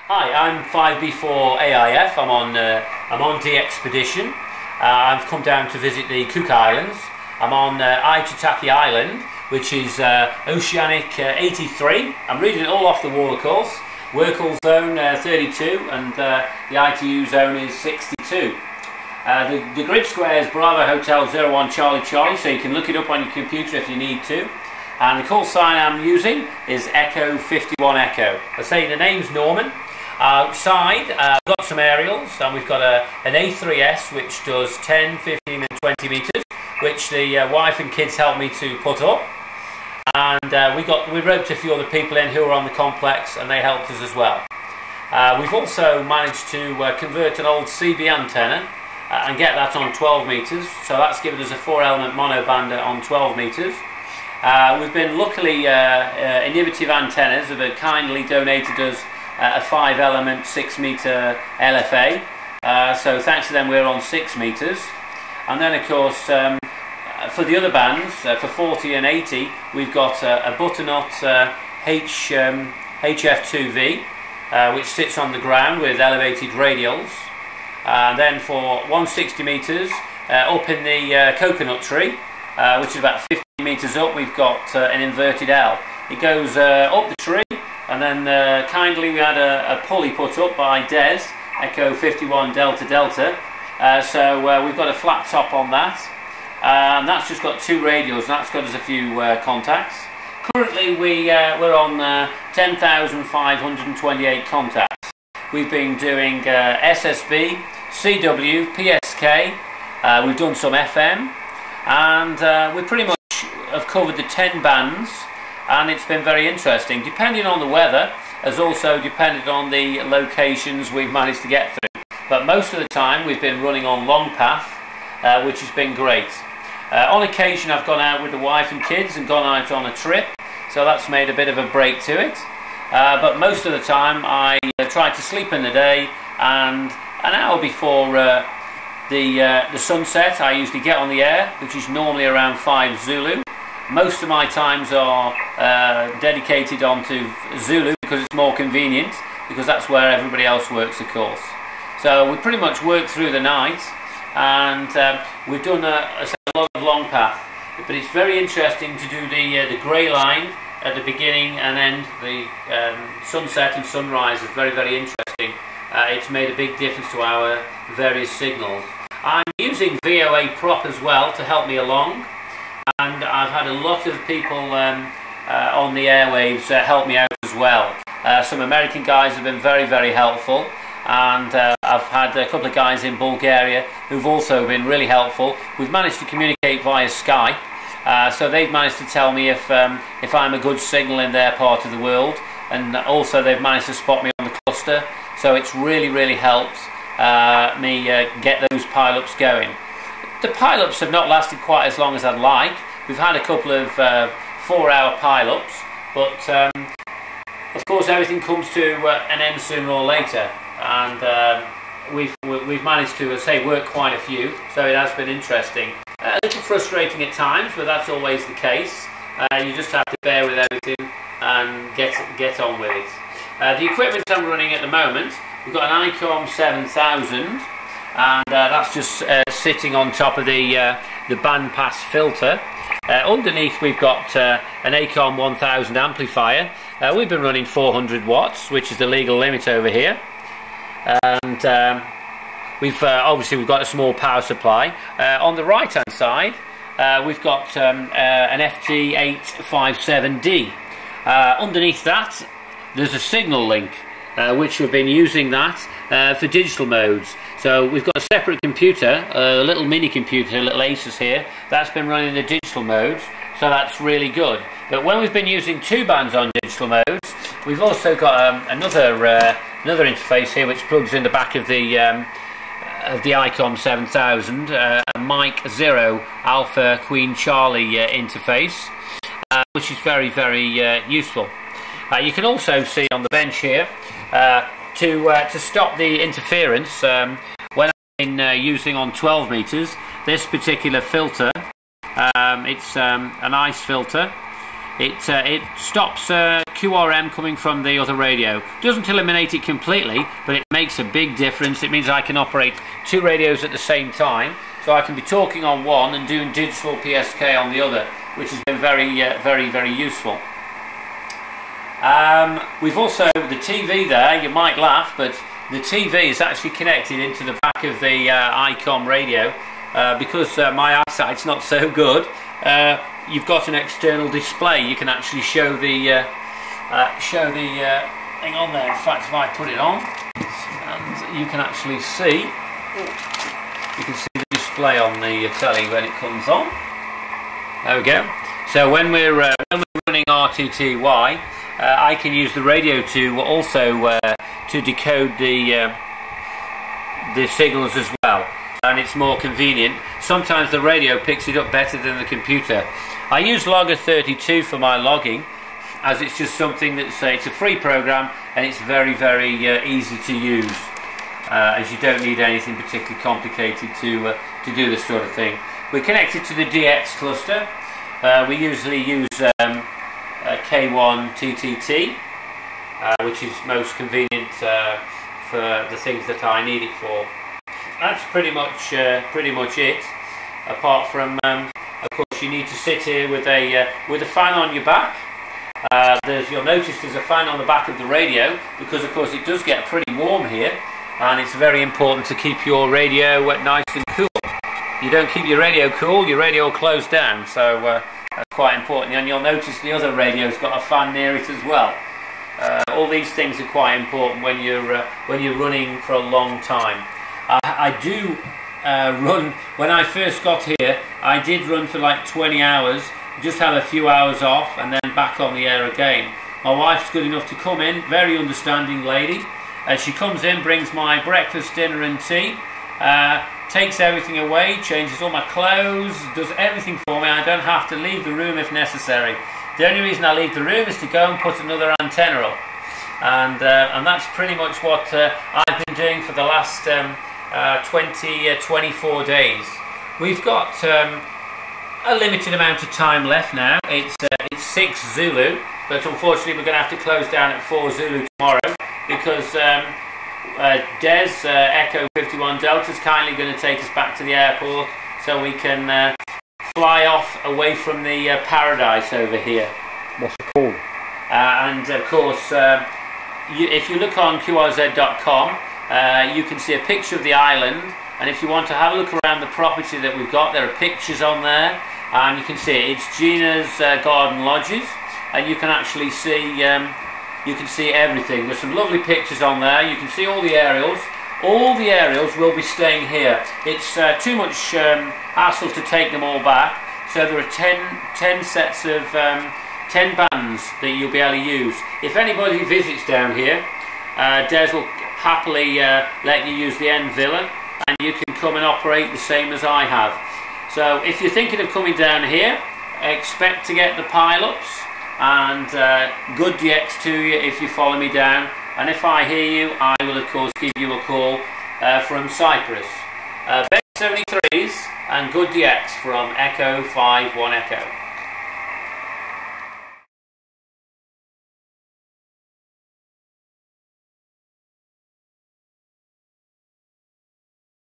Hi, I'm 5B4 AIF. I'm on the Expedition. I've come down to visit the Cook Islands. I'm on Aitutaki Island, which is Oceanic 83. I'm reading it all off the wall, of course. Workall zone 32 and the ITU zone is 62. The grid square is Bravo Hotel 01 Charlie Charlie, so you can look it up on your computer if you need to. And the call sign I'm using is Echo 51 Echo. I say the name's Norman. Outside, I've got some aerials, and we've got an A3S which does 10, 15 and 20 metres, which the wife and kids helped me to put up. And we roped a few other people in who are on the complex, and they helped us as well. We've also managed to convert an old CB antenna and get that on 12 metres, so that's given us a 4-element monoband on 12 metres. We've been luckily, Innovative Antennas have kindly donated us a 5-element 6-metre LFA, so thanks to them we're on 6 metres. And then of course for the other bands, for 40 and 80, we've got a butternut HF2V which sits on the ground with elevated radials. Then for 160 metres up in the coconut tree, which is about 15 metres up, we've got an inverted L. It goes up the tree, and then kindly we had a pulley put up by Des, Echo 51 Delta Delta. So we've got a flat top on that, and that's just got 2 radials, and that's got us a few contacts. Currently we're on 10,528 contacts. We've been doing SSB, CW, PSK, we've done some FM, and we pretty much have covered the 10 bands, and it's been very interesting, depending on the weather, as also depended on the locations we've managed to get through. But most of the time we've been running on long path, which has been great. On occasion I've gone out with the wife and kids and gone out on a trip, so that's made a bit of a break to it. But most of the time I try to sleep in the day, and an hour before the sunset I usually get on the air, which is normally around 5 Zulu. Most of my times are dedicated onto Zulu because it's more convenient, because that's where everybody else works, of course. So we pretty much work through the night, and we've done a lot of long path. But it's very interesting to do the grey line at the beginning and end. The sunset and sunrise is very, very interesting. It's made a big difference to our various signals. I'm using VOA prop as well to help me along, and I've had a lot of people on the airwaves help me out as well. Some American guys have been very, very helpful, and I've had a couple of guys in Bulgaria who've also been really helpful. We've managed to communicate via Skype, so they've managed to tell me if I'm a good signal in their part of the world, and also they've managed to spot me on the cluster, so it's really, really helped me get those pile-ups going. The pile-ups have not lasted quite as long as I'd like. We've had a couple of 4-hour pile-ups, but of course everything comes to an end sooner or later, and we've managed to, say, work quite a few, so it has been interesting. A little frustrating at times, but that's always the case. You just have to bear with everything and get on with it. The equipment I'm running at the moment, we've got an ICOM 7000, and that's just sitting on top of the bandpass filter. Underneath we've got an ACOM 1000 amplifier. We've been running 400 watts, which is the legal limit over here, and we've got a small power supply. On the right hand side we've got an FT857D. Underneath that there's a signal link, which we've been using that for digital modes. So we've got a separate computer, a little mini computer, a little Asus here, that's been running the digital modes, so that's really good. But when we've been using 2 bands on digital modes, we've also got another interface here which plugs in the back of the ICOM 7000, a Mike 0 Alpha Queen Charlie interface, which is very, very useful. You can also see on the bench here, to stop the interference, when I've been using on 12 metres, this particular filter, it's an ice filter, it stops QRM coming from the other radio. Doesn't eliminate it completely, but it makes a big difference. It means I can operate two radios at the same time, so I can be talking on one and doing digital PSK on the other, which has been very useful. We've also the TV there. You might laugh, but the TV is actually connected into the back of the ICOM radio because my eyesight's not so good. You've got an external display. You can actually show the thing on there. In fact, if I put it on, and you can actually see, the display on the telly when it comes on. There we go. So when we're running R2TY, I can use the radio to also to decode the signals as well, and it's more convenient. Sometimes the radio picks it up better than the computer. I use Logger 32 for my logging, as it's just something that's it's a free program and it's very easy to use, as you don't need anything particularly complicated to do this sort of thing. We're connected to the DX cluster. We usually use K1 TTT, which is most convenient for the things that I need it for. That's pretty much it. Apart from, of course, you need to sit here with a fan on your back. You'll notice there's a fan on the back of the radio because, of course, it does get pretty warm here, and it's very important to keep your radio nice and cool. You don't keep your radio cool, your radio will close down. So that's quite important. And you'll notice the other radio's got a fan near it as well. All these things are quite important when you're running for a long time. I do run. When I first got here, I did run for like 20 hours. Just had a few hours off and then back on the air again. My wife's good enough to come in, very understanding lady. She comes in, brings my breakfast, dinner and tea, takes everything away, changes all my clothes, does everything for me. I don't have to leave the room if necessary. The only reason I leave the room is to go and put another antenna up. And that's pretty much what I've been doing for the last 24 days. We've got a limited amount of time left now. It's 6 Zulu, but unfortunately we're going to have to close down at 4 Zulu tomorrow because Des, Echo 51 Delta, is kindly going to take us back to the airport so we can fly off away from the paradise over here. What's it called? And of course, if you look on QRZ.com, you can see a picture of the island, and if you want to have a look around the property that we've got, there are pictures on there, and you can see it. It's Ginas Garden Lodges, and you can actually see everything. There's some lovely pictures on there. You can see all the aerials. All the aerials will be staying here. It's too much hassle to take them all back, so there are 10 sets of 10 bands that you'll be able to use. If anybody visits down here, Des will happily let you use the end villa, and you can come and operate the same as I have. So if you're thinking of coming down here, expect to get the pile-ups and good DX to you if you follow me down. And if I hear you, I will of course give you a call from Cyprus. Best 73s and good DX from Echo 51 Echo.